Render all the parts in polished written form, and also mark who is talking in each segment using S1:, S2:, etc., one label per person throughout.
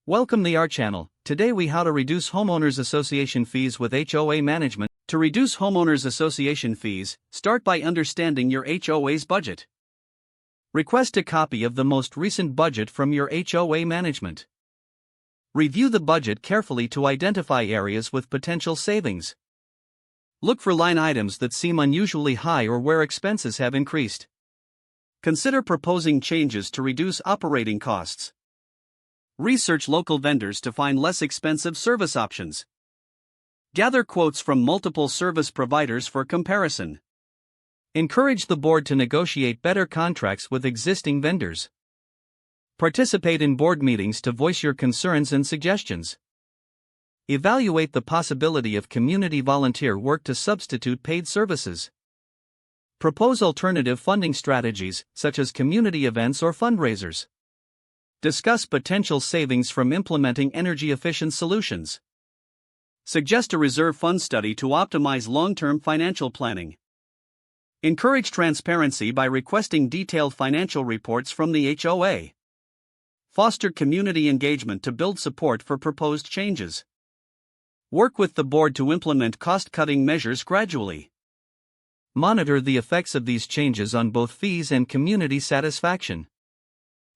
S1: Welcome to our channel. Today we how to reduce homeowners association fees with HOA management. To reduce homeowners association fees, start by understanding your HOA's budget. Request a copy of the most recent budget from your HOA management. Review the budget carefully to identify areas with potential savings. Look for line items that seem unusually high or where expenses have increased. Consider proposing changes to reduce operating costs. Research local vendors to find less expensive service options. Gather quotes from multiple service providers for comparison. Encourage the board to negotiate better contracts with existing vendors. Participate in board meetings to voice your concerns and suggestions. Evaluate the possibility of community volunteer work to substitute paid services. Propose alternative funding strategies, such as community events or fundraisers. Discuss potential savings from implementing energy-efficient solutions. Suggest a reserve fund study to optimize long-term financial planning. Encourage transparency by requesting detailed financial reports from the HOA. Foster community engagement to build support for proposed changes. Work with the board to implement cost-cutting measures gradually. Monitor the effects of these changes on both fees and community satisfaction.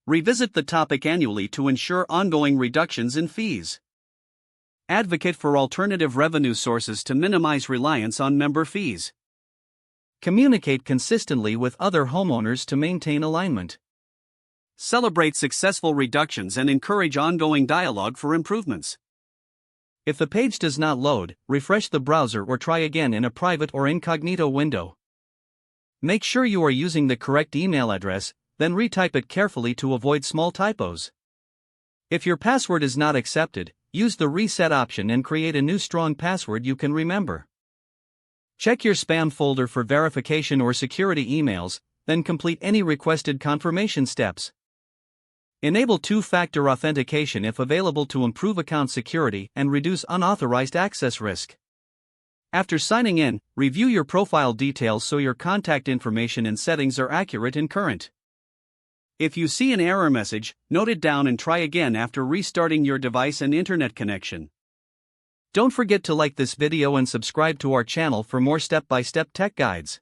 S1: Revisit the topic annually to ensure ongoing reductions in fees. Advocate for alternative revenue sources to minimize reliance on member fees. Communicate consistently with other homeowners to maintain alignment. Celebrate successful reductions and encourage ongoing dialogue for improvements. If the page does not load, refresh the browser or try again in a private or incognito window. Make sure you are using the correct email address, then retype it carefully to avoid small typos. If your password is not accepted, use the reset option and create a new strong password you can remember. Check your spam folder for verification or security emails, then complete any requested confirmation steps. Enable two-factor authentication if available to improve account security and reduce unauthorized access risk. After signing in, review your profile details so your contact information and settings are accurate and current. If you see an error message, note it down and try again after restarting your device and internet connection. Don't forget to like this video and subscribe to our channel for more step-by-step tech guides.